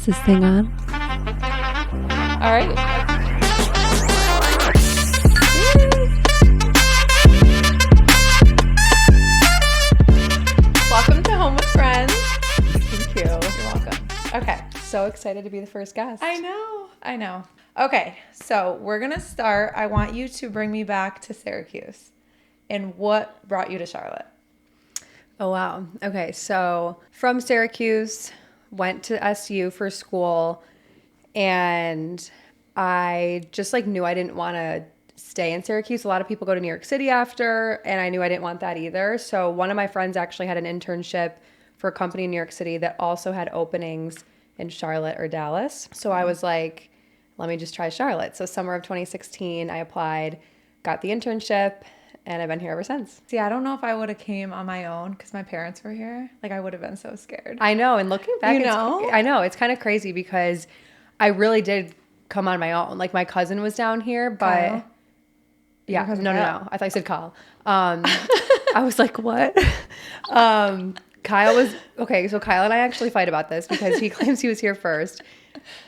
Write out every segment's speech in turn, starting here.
this thing on? All right. Welcome to Home with Friends. Thank you. You're welcome. Okay. So excited to be the first guest. I know. Okay, so we're going to start. I want you to bring me back to Syracuse. And what brought you to Charlotte? Oh, wow. Okay, so from Syracuse, went to SU for school, and I just knew I didn't want to stay in Syracuse. A lot of people go to New York City after, and I knew I didn't want that either. So one of my friends actually had an internship for a company in New York City that also had openings in Charlotte or Dallas. So I was like, let me just try Charlotte. So summer of 2016, I applied, got the internship, and I've been here ever since. See, I don't know if I would have came on my own because my parents were here. I would have been so scared. I know. And looking back, I know it's kind of crazy because I really did come on my own. My cousin was down here, but Kyle? yeah, no. I thought I said Kyle. I was like, what? Kyle was okay. So Kyle and I actually fight about this because he claims he was here first,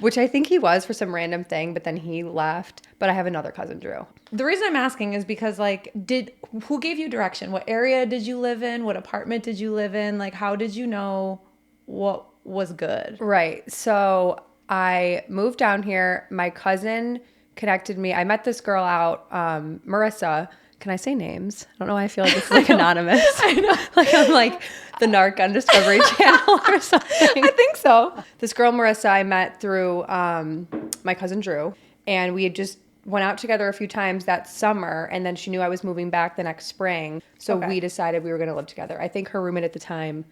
which I think he was for some random thing, but then he left. But I have another cousin, Drew. The reason I'm asking is because who gave you direction? What area did you live in? What apartment did you live in? How did you know what was good? Right. So I moved down here. My cousin connected me. I met this girl out, Marissa. Can I say names? I don't know why I feel like this is anonymous. I know. I'm the narc on Discovery Channel or something. I think so. This girl, Marissa, I met through my cousin Drew. And we had just went out together a few times that summer. And then she knew I was moving back the next spring. So we decided we were going to live together. I think her roommate at the time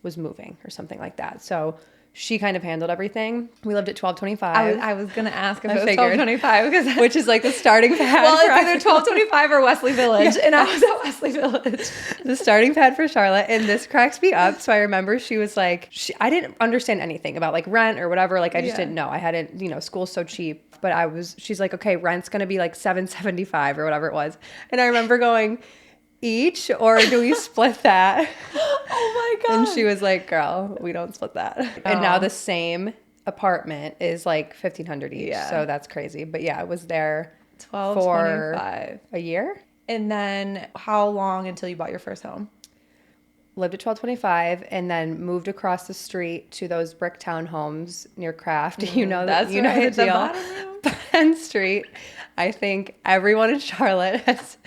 was moving or something like that. So she kind of handled everything. We lived at 1225. I was going to ask if it was 1225. Which is the starting pad. Well, it's either 1225 or Wesley Village. Yeah. And I was at Wesley Village. The starting pad for Charlotte. And this cracks me up. So I remember she was I didn't understand anything about rent or whatever. I just didn't know. I hadn't, school's so cheap. But she's like, okay, rent's going to be $775 or whatever it was. And I remember going, each, or do we split that? Oh my God. And she was like, girl, we don't split that. Oh. And now the same apartment is $1,500 each. Yeah. So that's crazy. But yeah, I was there for a year. And then how long until you bought your first home? Lived at 1225 and then moved across the street to those brick townhomes near Kraft. That's right. The deal. Penn Street. I think everyone in Charlotte has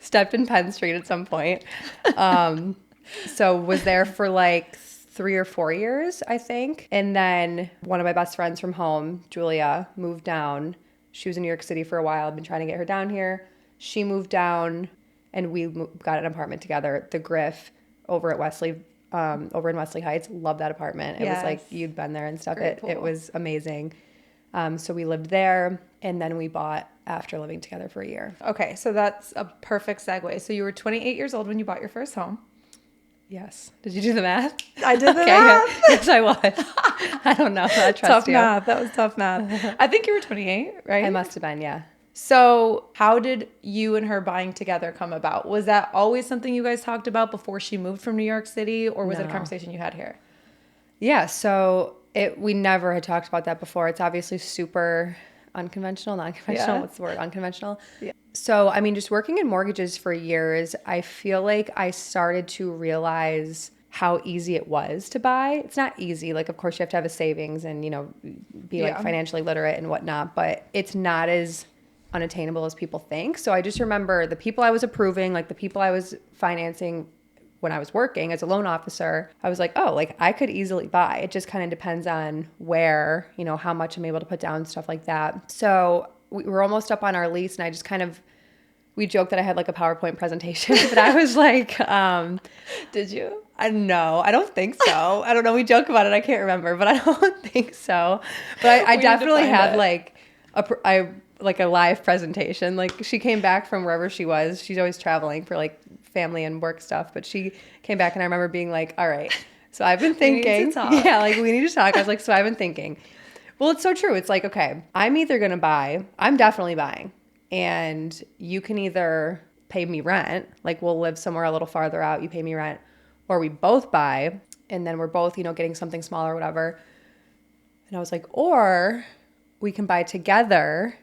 stepped in Penn Street at some point. So was there for 3 or 4 years, I think. And then one of my best friends from home, Julia, moved down. She was in New York City for a while. I've been trying to get her down here. She moved down and we got an apartment together, the Griff, over at Wesley, over in Wesley Heights. Love that apartment. It was you'd been there and stuff. It was amazing. So we lived there and then we bought after living together for a year. Okay, so that's a perfect segue. So you were 28 years old when you bought your first home. Yes. Did you do the math? I did the math. Yeah. Yes, I was. I don't know. I trust tough you. Math. That was tough math. I think you were 28, right? I must have been, yeah. So how did you and her buying together come about? Was that always something you guys talked about before she moved from New York City, or was it a conversation you had here? Yeah, so we never had talked about that before. It's obviously super unconventional, non-conventional. Yeah. What's the word? Unconventional? Yeah. So, just working in mortgages for years, I feel like I started to realize how easy it was to buy. It's not easy. Of course, you have to have a savings and, be financially literate and whatnot, but it's not as unattainable as people think. So I just remember the people I was approving, the people I was financing when I was working as a loan officer, I was like, oh, I could easily buy. It just kind of depends on where, how much I'm able to put down, stuff like that. So we were almost up on our lease and I just we joked that I had a PowerPoint presentation, but I was like, did you? No, I don't think so. I don't know. We joke about it. I can't remember, but I don't think so. But I definitely had a live presentation. She came back from wherever she was. She's always traveling for family and work stuff, but she came back and I remember being like, all right, so I've been thinking, we need to talk. Yeah, we need to talk. I was like, so I've been thinking, well, it's so true. It's okay, I'm either going to buy, I'm definitely buying, and you can either pay me rent, we'll live somewhere a little farther out, you pay me rent, or we both buy and then we're both, getting something smaller or whatever. And I was like, or we can buy together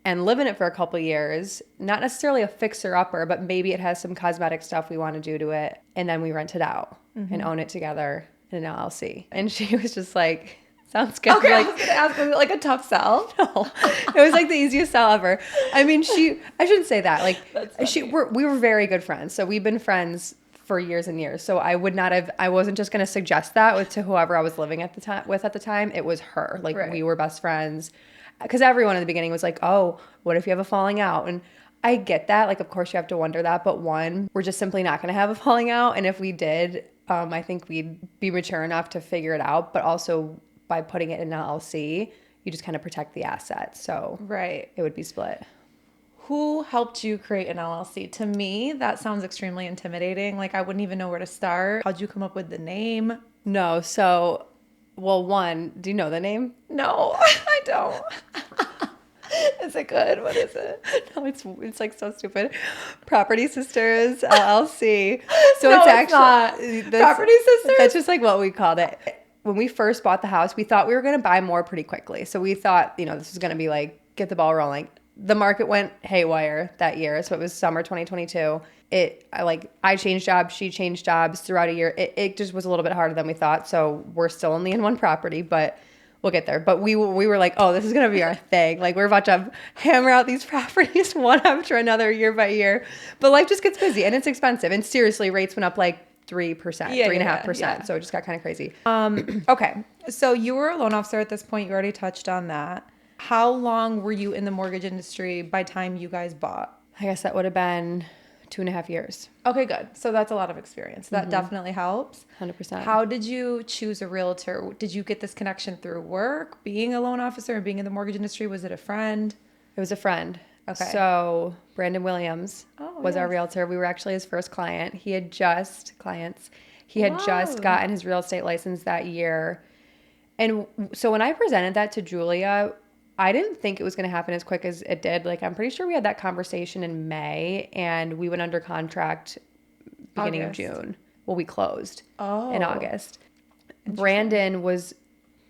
and live in it for a couple of years. Not necessarily a fixer-upper, but maybe it has some cosmetic stuff we want to do to it. And then we rent it out and own it together in an LLC. And she was just like, sounds good. Okay, like, I was going to ask, was it like a tough sell? No, it was like the easiest sell ever. I mean, I shouldn't say that. Like, we were very good friends. So we've been friends for years and years. So I wasn't just going to suggest that to whoever I was living at the time. It was her. Like, we were best friends. Because everyone in the beginning was like, oh, what if you have a falling out? And I get that. Like, of course you have to wonder that. But one, we're just simply not going to have a falling out. And if we did, I think we'd be mature enough to figure it out. But also by putting it in an LLC, you just kind of protect the asset. So it would be split. Who helped you create an LLC? To me, that sounds extremely intimidating. Like, I wouldn't even know where to start. How'd you come up with the name? No. So, well, one, do you know the name? No, I don't. Is it good? What is it? No, it's like so stupid. Property Sisters LLC. So No, it's actually Property Sisters. That's just like what we called it. When we first bought the house, we thought we were going to buy more pretty quickly. So we thought, this was going to be like, get the ball rolling. The market went haywire that year. So it was summer 2022. I changed jobs. She changed jobs throughout a year. It just was a little bit harder than we thought. So we're still only in one property, but we'll get there. But we were like, oh, this is going to be our thing. Like, we're about to hammer out these properties one after another year by year. But life just gets busy and it's expensive. And seriously, rates went up like 3%, 3.5%. So it just got kind of crazy. Okay. So you were a loan officer at this point. You already touched on that. How long were you in the mortgage industry by time you guys bought? I guess that would have been 2.5 years. Okay, good. So that's a lot of experience. That definitely helps. 100%. How did you choose a realtor? Did you get this connection through work, being a loan officer and being in the mortgage industry? Was it a friend? It was a friend. Okay. So Brandon Williams was our realtor. We were actually his first client. He had just gotten his real estate license that year. And so when I presented that to Julia, I didn't think it was going to happen as quick as it did. Like, I'm pretty sure we had that conversation in May and we went under contract beginning of June. Well, we closed in August. Brandon was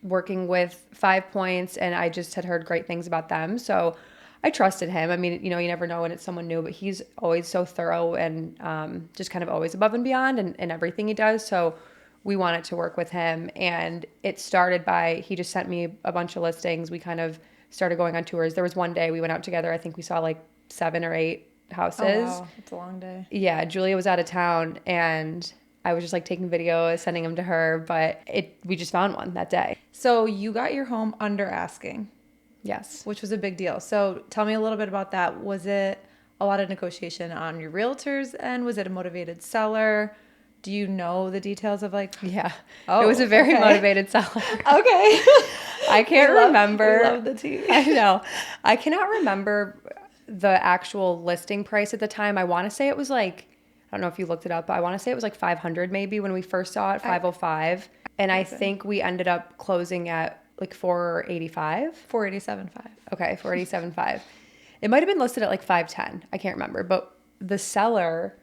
working with 5 Points and I just had heard great things about them. So I trusted him. I mean, you never know when it's someone new, but he's always so thorough and just kind of always above and beyond in everything he does. So we wanted to work with him. And it started by, he just sent me a bunch of listings. We kind of started going on tours. There was one day we went out together. I think we saw like 7 or 8 houses. Oh, wow. It's a long day. Yeah. Julia was out of town and I was just like taking videos, sending them to her, but we just found one that day. So you got your home under asking. Yes. Which was a big deal. So tell me a little bit about that. Was it a lot of negotiation on your realtor's end? Was it a motivated seller? Do you know the details of like? Yeah. It was a very motivated seller. Okay. I can't remember. We love the tea. I know. I cannot remember the actual listing price at the time. I want to say it was like, I don't know if you looked it up, but I want to say it was like 500 maybe when we first saw it, 505. And I think we ended up closing at like 485. 487.5. Okay, 487.5. It might have been listed at like 510. I can't remember. But the seller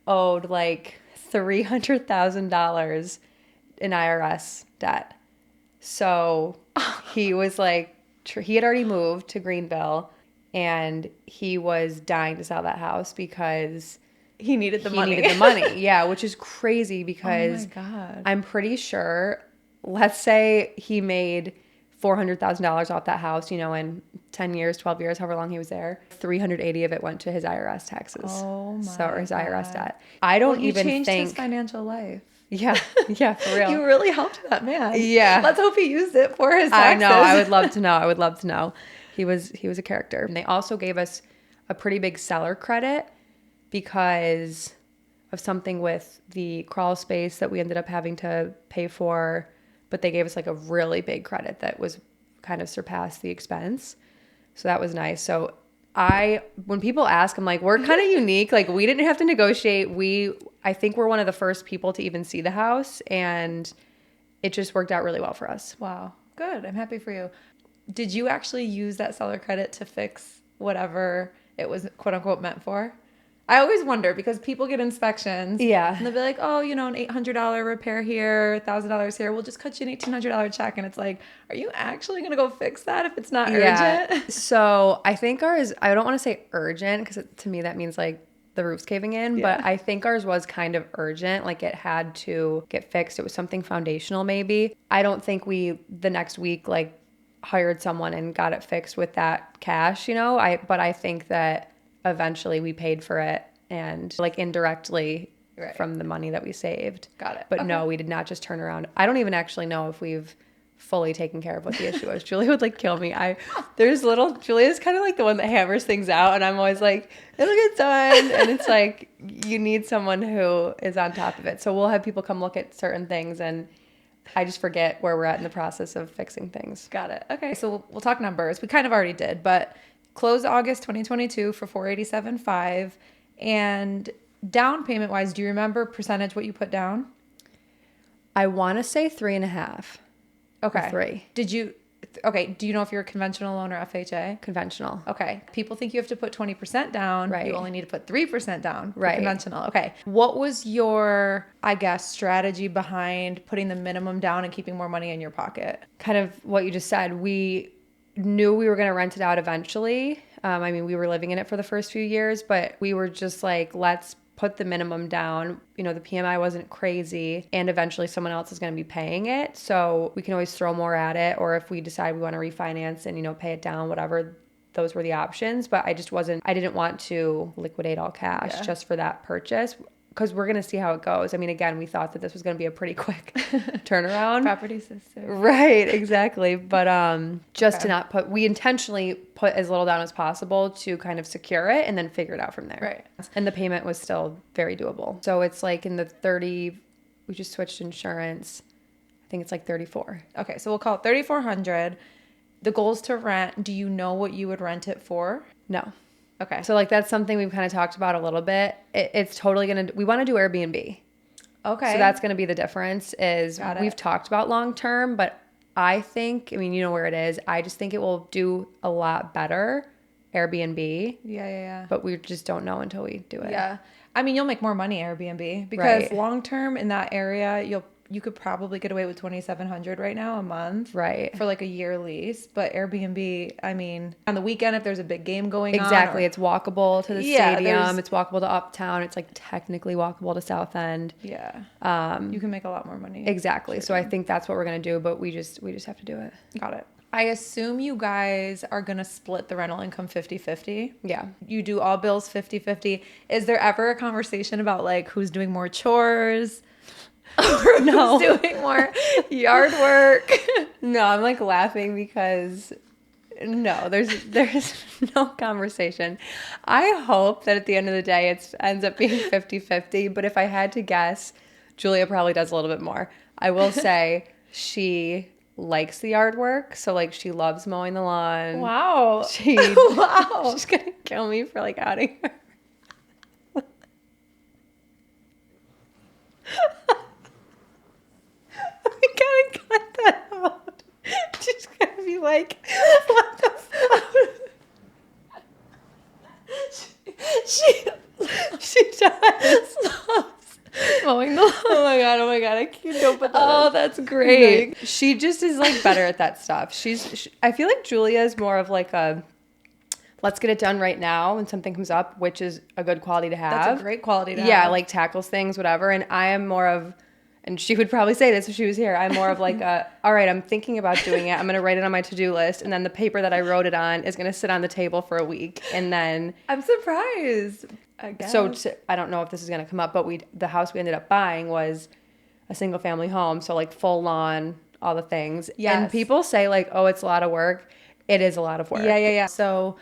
owed like $300,000 in IRS debt. So he was like, he had already moved to Greenville and he was dying to sell that house because he needed the money. Yeah, which is crazy because I'm pretty sure, let's say he made $400,000 off that house, in 10 years, 12 years, however long he was there. 380 of it went to his IRS taxes. Oh my So, or his IRS debt. I don't even think. You changed his financial life. Yeah, for real. You really helped that man. Yeah. Let's hope he used it for his taxes. I know. I would love to know. He was a character. And they also gave us a pretty big seller credit because of something with the crawl space that we ended up having to pay for. But they gave us like a really big credit that was kind of surpassed the expense. So that was nice. So when people ask, I'm like, we're kind of unique. Like, we didn't have to negotiate. I think we're one of the first people to even see the house, and it just worked out really well for us. Wow. Good. I'm happy for you. Did you actually use that seller credit to fix whatever it was quote unquote meant for? I always wonder because people get inspections. Yeah. And they'll be like, oh, you know, an $800 repair here, $1,000 here. We'll just cut you an $1,800 check. And it's like, are you actually going to go fix that if it's not urgent? So I think ours, I don't want to say urgent because to me that means like the roof's caving in, but I think ours was kind of urgent. Like it had to get fixed. It was something foundational maybe. I don't think we, the next week, like hired someone and got it fixed with that cash, you know, but I think that eventually we paid for it and like indirectly from the money that we saved. Got it. But no, we did not just turn around. I don't even actually know if we've fully taken care of what the issue was. Julia would like kill me. Julia's kind of like the one that hammers things out and I'm always like, it'll get done. And it's like, you need someone who is on top of it. So we'll have people come look at certain things and I just forget where we're at in the process of fixing things. Got it. Okay. So we'll talk numbers. We kind of already did, but closed August 2022 for $487,500. And down payment wise, do you remember percentage what you put down? I want to say 3.5. Okay. 3. Do you know if you're a conventional loan or FHA? Conventional. Okay. People think you have to put 20% down. Right. You only need to put 3% down. Right. Conventional. Okay. What was your, I guess, strategy behind putting the minimum down and keeping more money in your pocket? Kind of what you just said. We knew we were going to rent it out eventually. I mean, we were living in it for the first few years, but we were just like, let's put the minimum down. You know, the PMI wasn't crazy and eventually someone else is going to be paying it. So we can always throw more at it. Or if we decide we want to refinance and, you know, pay it down, whatever, those were the options. But I didn't want to liquidate all cash just for that purchase. Because we're going to see how it goes. I mean, again, we thought that this was going to be a pretty quick turnaround. Property sister. Right, exactly. But to not put, we intentionally put as little down as possible to kind of secure it and then figure it out from there. Right. And the payment was still very doable. So it's like in the 30, we just switched insurance. I think it's like 34. Okay, so we'll call it $3,400. The goal is to rent. Do you know what you would rent it for? No. Okay. So like that's something we've kind of talked about a little bit. It's totally we want to do Airbnb. Okay. So that's going to be the difference is we've talked about long term, but I think, I mean, you know where it is. I just think it will do a lot better Airbnb. Yeah. But we just don't know until we do it. Yeah. I mean, you'll make more money Airbnb because long term in that area, you could probably get away with $2,700 right now a month. Right. For like a year lease. But Airbnb, I mean, on the weekend, if there's a big game going on. Exactly. It's walkable to the stadium. It's walkable to Uptown. It's like technically walkable to South End. Yeah. You can make a lot more money. Exactly. So I think that's what we're going to do, but we just have to do it. Got it. I assume you guys are going to split the rental income 50-50. Yeah. You do all bills 50-50. Is there ever a conversation about like who's doing more chores? Or no. Who's doing more yard work? No, I'm like laughing because no, there's no conversation. I hope that at the end of the day it ends up being 50-50, but if I had to guess, Julia probably does a little bit more. I will say she likes the yard work, so like she loves mowing the lawn. Wow. Wow. She's gonna kill me for like outing her. We gotta cut that out. She's gonna be like, what the fuck? She does. Mowing the lawn. Oh my god, I can't don't put that Oh, that's great. Like, she just is like better at that stuff. I feel like Julia is more of like a let's get it done right now when something comes up, which is a good quality to have. That's a great quality to have. Yeah, like tackles things, whatever. And I am more of, and she would probably say this if she was here, I'm more of like all right, I'm thinking about doing it. I'm going to write it on my to-do list. And then the paper that I wrote it on is going to sit on the table for a week. And then. I'm surprised. I guess. So I don't know if this is going to come up, but the house we ended up buying was a single family home. So like full lawn, all the things. Yes. And people say like, oh, it's a lot of work. It is a lot of work. Yeah. So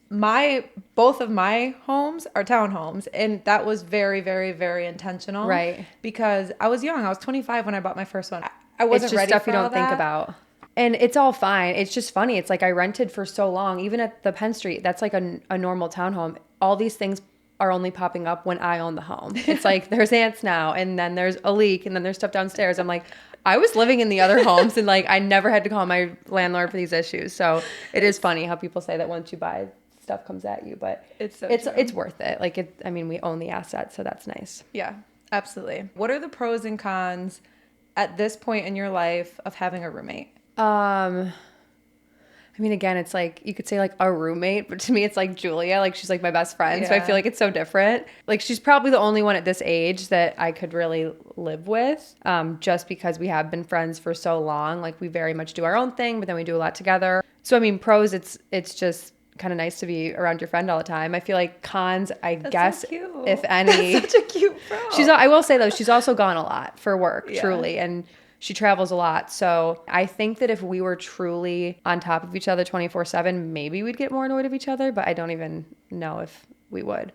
both of my homes are townhomes, and that was very, very, very intentional. Right. Because I was young. I was 25 when I bought my first one. I wasn't ready stuff for you all don't think that. about. And it's all fine. It's just funny. It's like I rented for so long, even at the Penn Street. That's like a normal townhome. All these things are only popping up when I own the home. It's like there's ants now, and then there's a leak, and then there's stuff downstairs. I'm like, I was living in the other homes, and like I never had to call my landlord for these issues. So it is funny how people say that once you buy stuff comes at you, but it's worth it. Like I mean, we own the asset, so that's nice. Yeah, absolutely. What are the pros and cons at this point in your life of having a roommate? I mean, again, it's like, you could say like a roommate, but to me, it's like Julia, like she's like my best friend. Yeah. So I feel like it's so different. Like she's probably the only one at this age that I could really live with, just because we have been friends for so long. Like we very much do our own thing, but then we do a lot together. So, I mean, pros, it's just kind of nice to be around your friend all the time. I feel like cons, That's guess, so cute. If any. That's such a cute pro. I will say though, she's also gone a lot for work, truly. And she travels a lot. So I think that if we were truly on top of each other 24/7, maybe we'd get more annoyed of each other, but I don't even know if we would.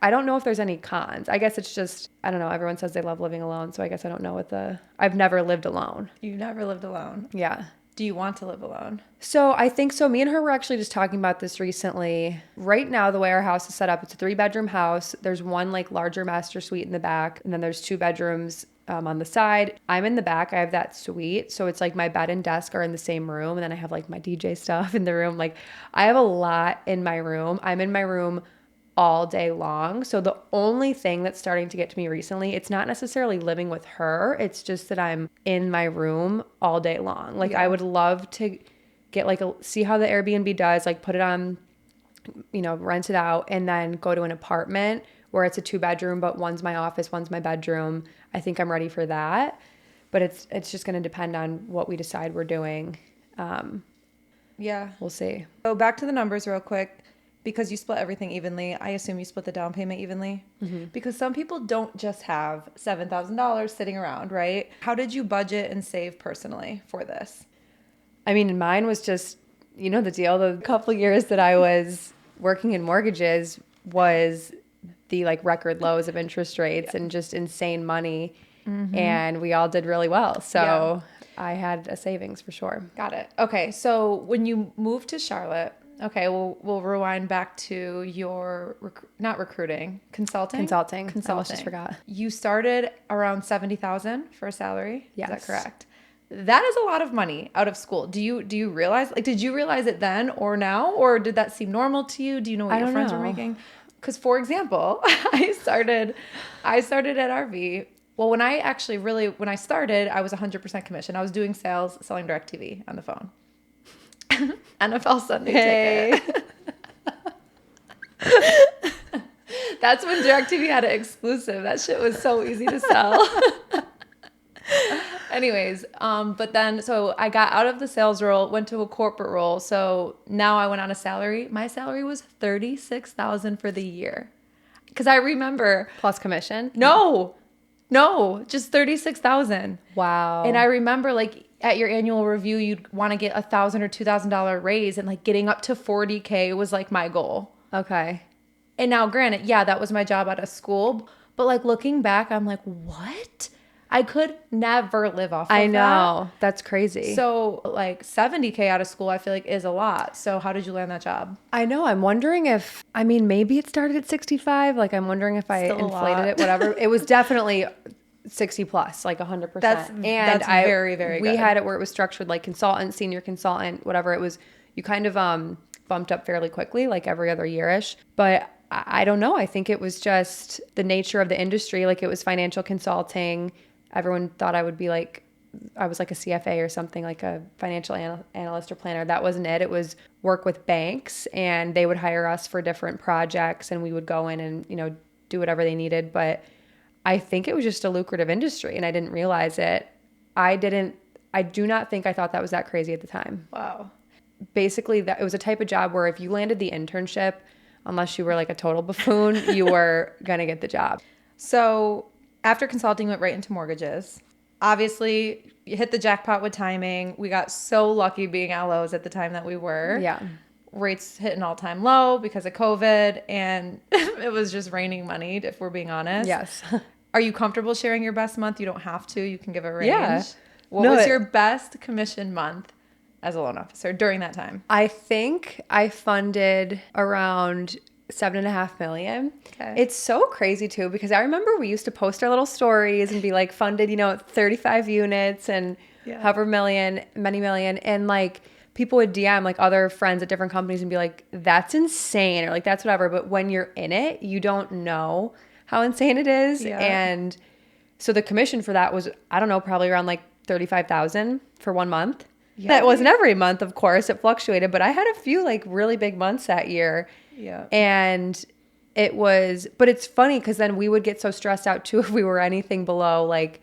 I don't know if there's any cons. I guess it's just, I don't know. Everyone says they love living alone. So I guess I don't know I've never lived alone. You've never lived alone? Yeah. Do you want to live alone? So I think so. Me and her were actually just talking about this recently. Right now, the way our house is set up, it's a 3-bedroom house. There's one like larger master suite in the back, and then there's 2 bedrooms on the side. I'm in the back. I have that suite. So it's like my bed and desk are in the same room. And then I have like my DJ stuff in the room. Like I have a lot in my room. I'm in my room all day long. So the only thing that's starting to get to me recently, it's not necessarily living with her. It's just that I'm in my room all day long. Like I would love to get like see how the Airbnb does, like put it on, rent it out, and then go to an apartment where it's a 2-bedroom, but one's my office, one's my bedroom. I think I'm ready for that. But it's just going to depend on what we decide we're doing. Yeah. We'll see. So back to the numbers real quick. Because you split everything evenly, I assume you split the down payment evenly. Mm-hmm. Because some people don't just have $7,000 sitting around, right? How did you budget and save personally for this? I mean, mine was just, the deal. The couple of years that I was working in mortgages was the like record lows of interest rates and just insane money. Mm-hmm. And we all did really well. So I had a savings for sure. Got it. Okay. So when you moved to Charlotte, okay, we'll rewind back to your consulting. I almost just forgot. You started around $70,000 for a salary. Yes. Is that correct? That is a lot of money out of school. Do you realize, like, did you realize it then or now, or did that seem normal to you? Do you know what your friends were making? Because, for example, I started at RV. Well, when I started, I was 100% commission. I was doing sales, selling DirecTV on the phone. NFL Sunday ticket. That's when DirecTV had it exclusive. That shit was so easy to sell. Anyways, but then, so I got out of the sales role, went to a corporate role. So now I went on a salary. My salary was $36,000 for the year. Because I remember. Plus commission? No, just $36,000. Wow. And I remember like at your annual review, you'd want to get $1,000 or $2,000 raise, and like getting up to $40K was like my goal. Okay. And now granted, that was my job out of school, but like looking back, I'm like, what? I could never live off of that. I know. That's crazy. So like $70K out of school, I feel like is a lot. So how did you land that job? I know. I'm wondering maybe it started at 65. Like I'm wondering if I inflated it, whatever. It was definitely 60 plus, like 100%. That's very, very good. We had it where it was structured like consultant, senior consultant, whatever it was. You kind of bumped up fairly quickly, like every other year-ish. But I don't know. I think it was just the nature of the industry. Like it was financial consulting. Everyone thought I would be like, I was like a CFA or something, like a financial analyst or planner. That wasn't it. It was work with banks, and they would hire us for different projects, and we would go in and, do whatever they needed. But I think it was just a lucrative industry, and I didn't realize it. I do not think I thought that was that crazy at the time. Wow. Basically, it was a type of job where if you landed the internship, unless you were like a total buffoon, you were going to get the job. So after consulting, went right into mortgages. Obviously, you hit the jackpot with timing. We got so lucky being LOs at the time that we were. Yeah. Rates hit an all-time low because of COVID, and it was just raining money, if we're being honest. Yes. Are you comfortable sharing your best month? You don't have to. You can give a range. Yeah. What was your best commission month as a loan officer during that time? I think I funded around $7.5 million. Okay. It's so crazy too, because I remember we used to post our little stories and be like funded, 35 units and however many million. And like people would DM like other friends at different companies and be like, that's insane, or like, that's whatever. But when you're in it, you don't know how insane it is. Yeah. And so the commission for that was, I don't know, probably around like 35,000 for 1 month. Yeah. That wasn't every month, of course. It fluctuated, but I had a few like really big months that year. Yeah. And but it's funny because then we would get so stressed out too if we were anything below, like,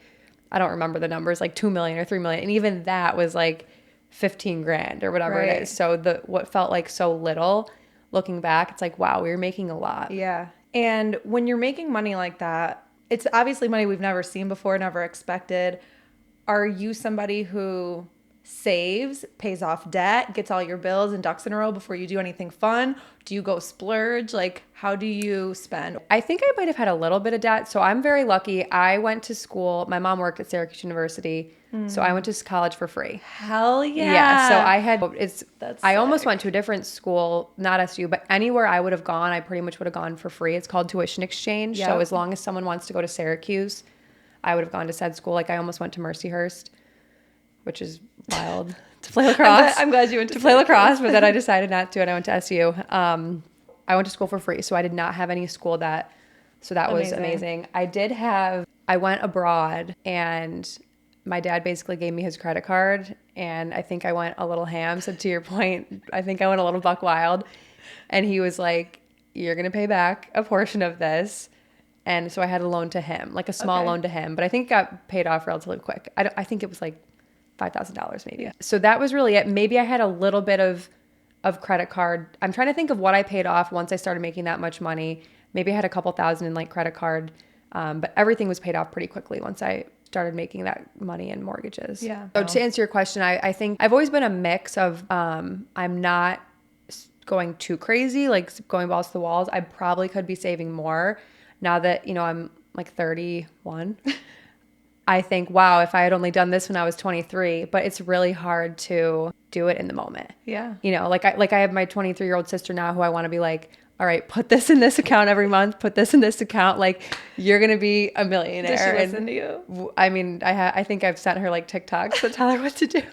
I don't remember the numbers, like 2 million or 3 million. And even that was like 15 grand or whatever it is. So what felt like so little, looking back, it's like, wow, we were making a lot. Yeah. And when you're making money like that, it's obviously money we've never seen before, never expected. Are you somebody who saves, pays off debt, gets all your bills and ducks in a row before you do anything fun? Do you go splurge? Like, how do you spend? I think I might have had a little bit of debt. So I'm very lucky. I went to school. My mom worked at Syracuse University. So I went to college for free. Hell yeah. Yeah. So I had, I almost sick. went to a different school, not SU, but anywhere I would have gone, I pretty much would have gone for free. It's called tuition exchange. Yep. So as long as someone wants to go to Syracuse, I would have gone to said school. Like I almost went to Mercyhurst, which is wild, to play lacrosse. I'm glad you went to play lacrosse, but then I decided not to, and I went to SU. I went to school for free, so I did not have any school debt. So that was amazing. I went abroad, and my dad basically gave me his credit card, and I think I went a little ham. So to your point, I think I went a little buck wild, and he was like, "You're gonna pay back a portion of this." And so I had a loan to him, like a small loan to him, but I think it got paid off relatively quick. I think it was like $5,000 maybe. Yeah. So that was really it. Maybe I had a little bit of credit card. I'm trying to think of what I paid off once I started making that much money. Maybe I had a couple thousand in like credit card, but everything was paid off pretty quickly once I started making that money in mortgages. Yeah. So to answer your question, I think I've always been a mix of I'm not going too crazy, like going balls to the walls. I probably could be saving more now that, I'm like 31. I think, wow, if I had only done this when I was 23, but it's really hard to do it in the moment. Yeah. Like I have my 23-year-old sister now who I want to be like, all right, put this in this account every month, put this in this account. Like, you're going to be a millionaire. Does she listen to you? I mean, I think I've sent her like TikToks to tell her what to do.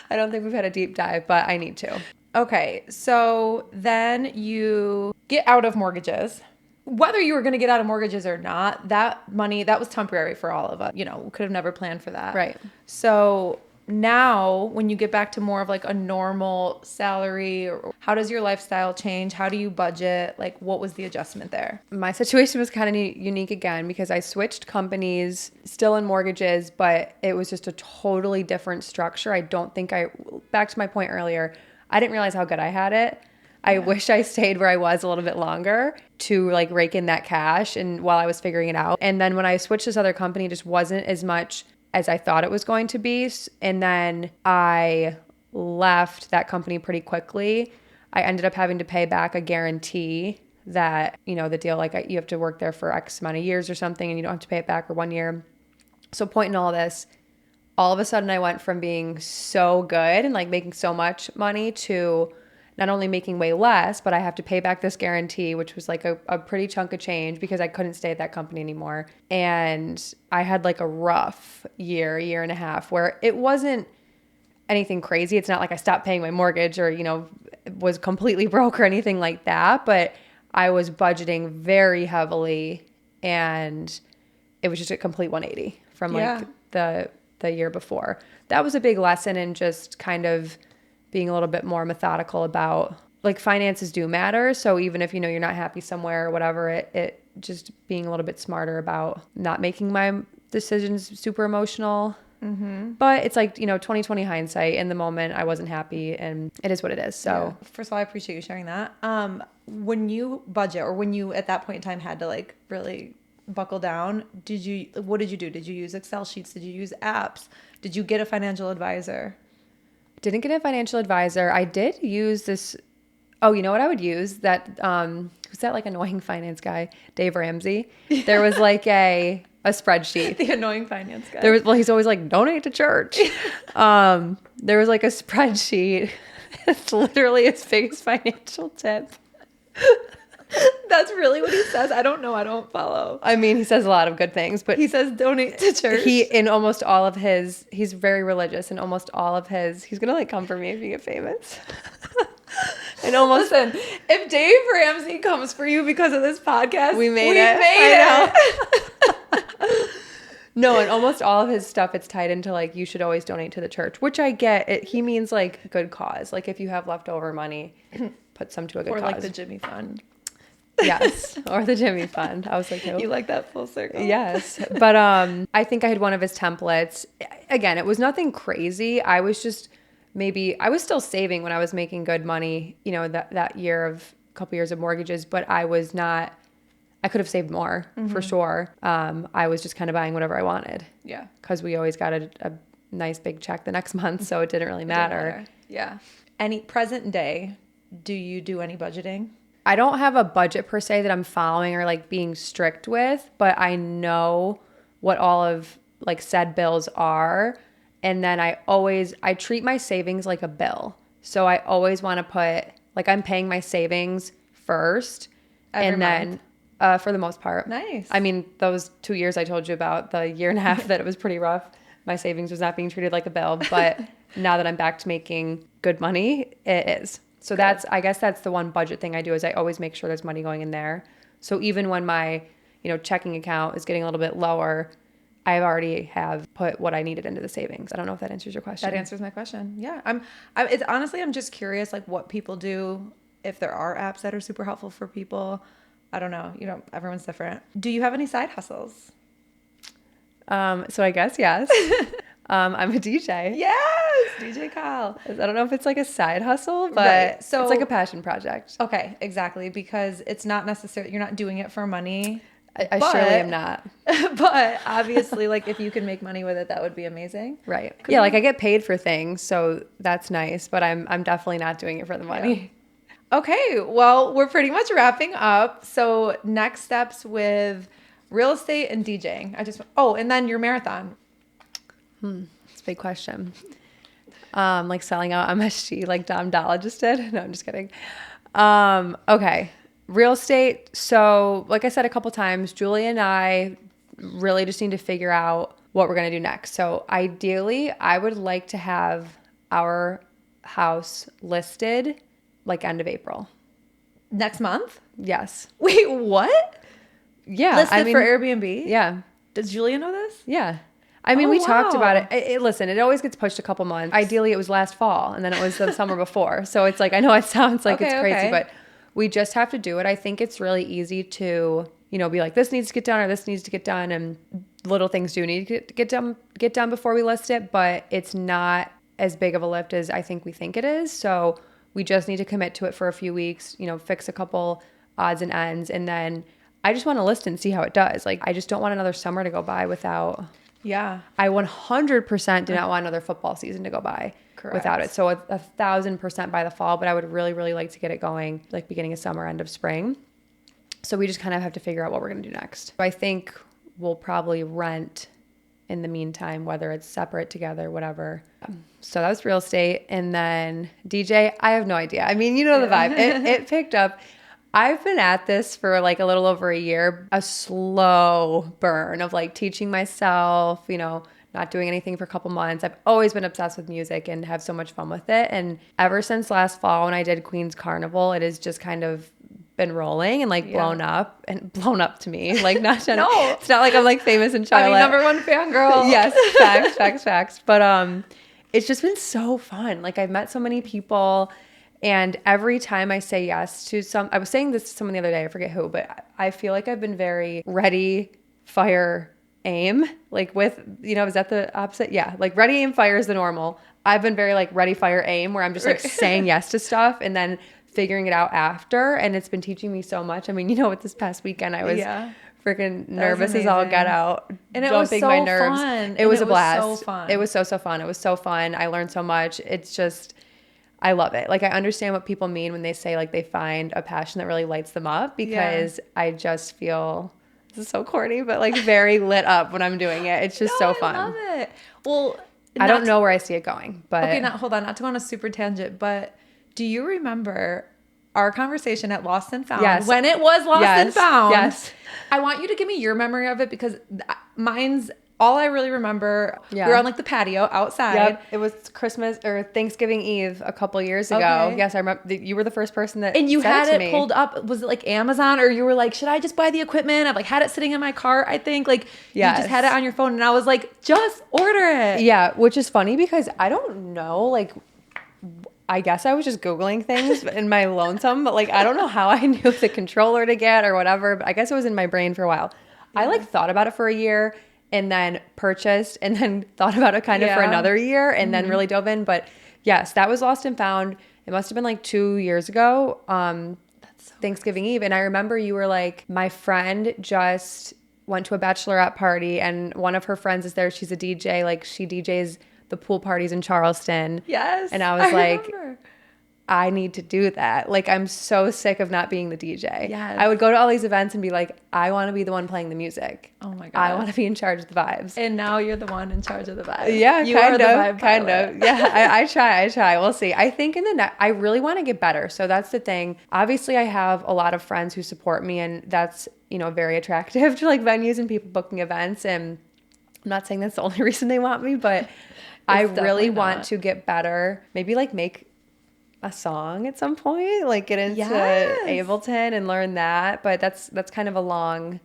I don't think we've had a deep dive, but I need to. Okay. So then you get out of mortgages. Whether you were going to get out of mortgages or not, that money, that was temporary for all of us. We could have never planned for that. Right. So now when you get back to more of like a normal salary, or how does your lifestyle change? How do you budget? Like, what was the adjustment there? My situation was kind of unique again because I switched companies, still in mortgages, but it was just a totally different structure. I don't think back to my point earlier, I didn't realize how good I had it. I wish I stayed where I was a little bit longer to like rake in that cash and while I was figuring it out. And then when I switched this other company, it just wasn't as much as I thought it was going to be. And then I left that company pretty quickly. I ended up having to pay back a guarantee that, the deal, like you have to work there for X amount of years or something and you don't have to pay it back for 1 year. So point in all this, all of a sudden I went from being so good and like making so much money to not only making way less, but I have to pay back this guarantee, which was like a pretty chunk of change because I couldn't stay at that company anymore. And I had like a rough year and a half where it wasn't anything crazy. It's not like I stopped paying my mortgage or, was completely broke or anything like that. But I was budgeting very heavily and it was just a complete 180 from like the year before. That was a big lesson in just kind of being a little bit more methodical about like finances do matter. So even if, you're not happy somewhere or whatever, it just being a little bit smarter about not making my decisions super emotional. Mm-hmm. But it's like, 2020 hindsight. In the moment, I wasn't happy and it is what it is. So First of all, I appreciate you sharing that. When you budget or when you at that point in time had to like really buckle down, what did you do? Did you use Excel sheets? Did you use apps? Did you get a financial advisor? Didn't get a financial advisor. I did use this. Oh, you know what I would use? That who's that like annoying finance guy? Dave Ramsey. There was like a spreadsheet. The annoying finance guy. He's always like, donate to church. There was like a spreadsheet. It's literally his biggest financial tip. That's really what he says. I don't know. I don't follow. I mean, he says a lot of good things, but he says donate to church. He's very religious, and almost all of his, he's going to like come for me if you get famous. And almost, listen, if Dave Ramsey comes for you because of this podcast, we made it. No, and almost all of his stuff, it's tied into like, you should always donate to the church, which I get. He means like good cause. Like if you have leftover money, put some to a good cause. Or like the Jimmy Fund. Yes, or the Jimmy Fund. I was like, who? You like that full circle? Yes, but I think I had one of his templates. Again, it was nothing crazy. I was just I was still saving when I was making good money, you know, that year of a couple years of mortgages, but I was not. I could have saved more for sure. I was just kind of buying whatever I wanted. Yeah, because we always got a nice big check the next month, so it didn't really matter. Yeah. Any present day, do you do any budgeting? I don't have a budget per se that I'm following or like being strict with, but I know what all of like said bills are. And then I treat my savings like a bill. So I always want to put, like I'm paying my savings first. Every month? Then for the most part. Nice. I mean, those 2 years I told you about, the year and a half that it was pretty rough, my savings was not being treated like a bill. But now that I'm back to making good money, it is. So I guess that's the one budget thing I do is I always make sure there's money going in there. So even when my, checking account is getting a little bit lower, I already have put what I needed into the savings. I don't know if that answers your question. That answers my question. Yeah. It's honestly, I'm just curious, like what people do, if there are apps that are super helpful for people. I don't know. Everyone's different. Do you have any side hustles? So I guess, yes. I'm a DJ. Yes, DJ Kyle. I don't know if it's like a side hustle, but right. So, it's like a passion project. Okay, exactly. Because it's not necessarily, you're not doing it for money. I surely am not. But obviously, like if you can make money with it, that would be amazing. Right. Yeah, like I get paid for things, so that's nice, but I'm definitely not doing it for the money. Yeah. Okay, well, we're pretty much wrapping up. So next steps with real estate and DJing. And then your marathon. It's a big question. Like selling out MSG like Dom Dalla just did. No, I'm just kidding. Okay. Real estate. So like I said a couple times, Julie and I really just need to figure out what we're going to do next. So ideally, I would like to have our house listed like end of April. Next month? Yes. Wait, what? Yeah. Listed for Airbnb? Yeah. Does Julia know this? Yeah. I mean, we talked about it. Listen, it always gets pushed a couple months. Ideally, it was last fall, and then it was the summer before. So it's like, I know it sounds like it's crazy, but we just have to do it. I think it's really easy to, be like, this needs to get done or this needs to get done, and little things do need to get done before we list it, but it's not as big of a lift as I think we think it is. So we just need to commit to it for a few weeks, fix a couple odds and ends, and then I just want to list and see how it does. Like, I just don't want another summer to go by without... Yeah. I 100% do not want another football season to go by without it. So 1,000% by the fall, but I would really, really like to get it going like beginning of summer, end of spring. So we just kind of have to figure out what we're going to do next. I think we'll probably rent in the meantime, whether it's separate, together, whatever. So that was real estate. And then DJ, I have no idea. I mean, the vibe. It picked up. I've been at this for like a little over a year, a slow burn of like teaching myself, not doing anything for a couple months. I've always been obsessed with music and have so much fun with it. And ever since last fall when I did Queen's Carnival, it has just kind of been rolling and like blown up to me. Like not no, it's not like I'm like famous in Charlotte. I'm #1 fangirl. Yes, facts. But it's just been so fun. Like I've met so many people. And every time I say yes to I was saying this to someone the other day, I forget who, but I feel like I've been very ready, fire, aim. Like with, is that the opposite? Yeah. Like ready, aim, fire is the normal. I've been very like ready, fire, aim, where I'm just like saying yes to stuff and then figuring it out after. And it's been teaching me so much. I mean, with this past weekend, I was freaking nervous as all get out. And it was so my nerves. fun. It was a blast. So fun. It was so fun. It was so fun. I learned so much. It's just... I love it. Like I understand what people mean when they say like they find a passion that really lights them up because I just feel, this is so corny, but like very lit up when I'm doing it. It's just so fun. I love it. Well, I don't know where I see it going, but okay, hold on, not to go on a super tangent, but do you remember our conversation at Lost and Found. Yes. When it was Lost and Found. Yes. I want you to give me your memory of it because mine's all I really remember. Yeah. We were on like the patio outside. Yep. It was Christmas or Thanksgiving Eve a couple years ago. Okay. Yes, I remember. You were the first person that and you said had to it me. pulled up. Was it like Amazon or you were like, should I just buy the equipment? I've like had it sitting in my cart. I think like you just had it on your phone and I was like, just order it. Yeah, which is funny because I don't know, like, I guess I was just Googling things in my lonesome, but like, I don't know how I knew the controller to get or whatever, but I guess it was in my brain for a while. Yeah. I like thought about it for a year and then purchased and then thought about it kind of for another year and then really dove in. But yes, that was Lost and Found. It must have been like 2 years ago, that's so Thanksgiving Eve. And I remember you were like, my friend just went to a bachelorette party and one of her friends is there. She's a DJ. Like she DJs the pool parties in Charleston. Yes. And I was like, remember. I need to do that. Like, I'm so sick of not being the DJ. Yes. I would go to all these events and be like, I want to be the one playing the music. Oh my God. I want to be in charge of the vibes. And now you're the one in charge of the vibe. Yeah, you kind are of. the vibe Kind pilot. of. Yeah, I try. We'll see. I think I really want to get better. So that's the thing. Obviously, I have a lot of friends who support me, and that's, very attractive to like venues and people booking events. And I'm not saying that's the only reason they want me, but I really want to get better. Maybe like make a song at some point, like get into Ableton and learn that. But that's kind of a long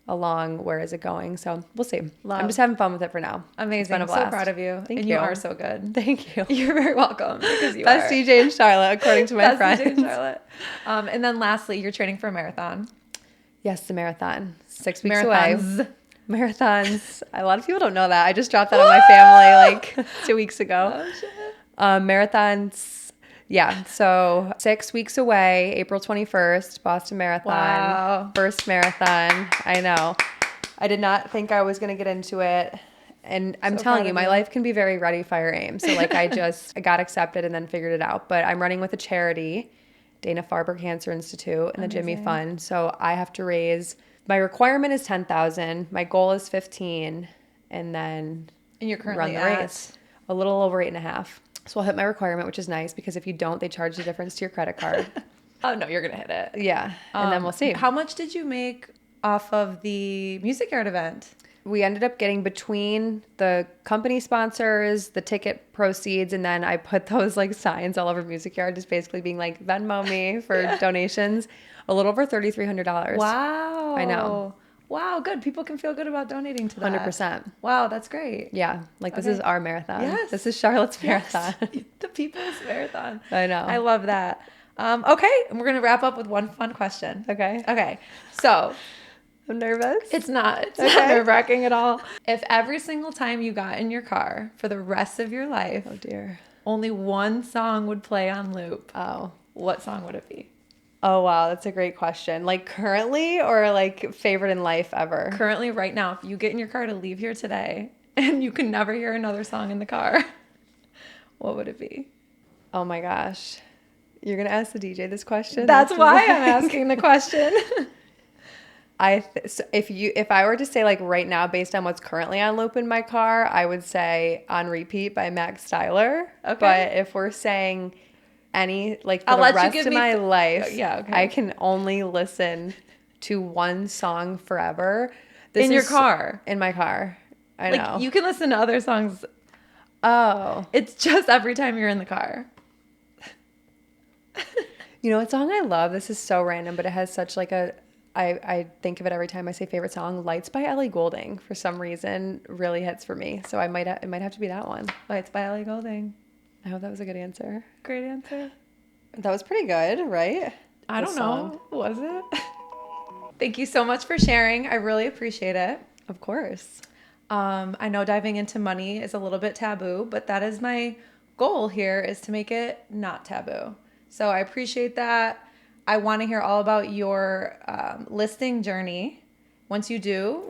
where is it going? So we'll see. I'm just having fun with it for now. Amazing. It's been a blast. So proud of you. Thank you. You are so good. Thank you. You're very welcome because you Best are. DJ in Charlotte, according to my friends. DJ in Charlotte. And then lastly, you're training for a marathon. Yes, the marathon. 6 weeks away. Marathons. Marathons. A lot of people don't know that. I just dropped that on my family like 2 weeks ago. Oh, shit. Marathons. Yeah. So 6 weeks away, April 21st, Boston Marathon. Wow. First marathon. I know. I did not think I was going to get into it. And I'm telling you, my life can be very ready, fire, aim. So like I got accepted and then figured it out. But I'm running with a charity, Dana-Farber Cancer Institute and the Jimmy Fund. So I have to raise, my requirement is 10,000. My goal is 15. And then you're currently run the race. A little over 8.5. So I'll hit my requirement, which is nice because if you don't, they charge the difference to your credit card. Oh no, you're going to hit it. Yeah. And then we'll see. How much did you make off of the music yard event? We ended up getting between the company sponsors, the ticket proceeds, and then I put those like signs all over Music Yard, just basically being like, Venmo me for donations. A little over $3,300. Wow. I know. Wow, good. People can feel good about donating to that. 100%. Wow, that's great. Yeah. Like this is our marathon. Yes. This is Charlotte's marathon. Yes. The people's marathon. I know. I love that. Okay, and we're going to wrap up with one fun question. Okay. So I'm nervous. it's not nerve-wracking at all. If every single time you got in your car for the rest of your life, Oh dear. only one song would play on loop, Oh. what song would it be? Oh wow, that's a great question. Like currently or like favorite in life ever? Currently, right now, if you get in your car to leave here today and you can never hear another song in the car, what would it be? Oh my gosh. You're going to ask the DJ this question? That's why I'm asking the question. So if I were to say like right now based on what's currently on loop in my car, I would say On Repeat by Max Styler. Okay. But if we're saying any like for I'll the let you rest give of me my life, okay. I can only listen to one song forever. In your car. In my car. I Like know. you can listen to other songs. Oh. It's just every time you're in the car. You know what song I love? This is so random, but it has such like I think of it every time I say favorite song. Lights by Ellie Goulding, for some reason, really hits for me. So it might have to be that one. Lights by Ellie Goulding. I hope that was a good answer. Great answer. That was pretty good, right? I don't know. Was it? Thank you so much for sharing. I really appreciate it. Of course. I know diving into money is a little bit taboo, but that is my goal here, is to make it not taboo. So I appreciate that. I want to hear all about your listing journey. Once you do,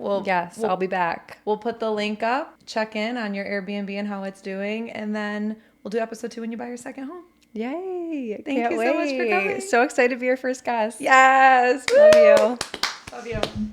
I'll be back. We'll put the link up, check in on your Airbnb and how it's doing, and then we'll do episode 2 when you buy your second home. Yay. Thank you so much for coming. So excited to be your first guest. Yes. Love you. Love you.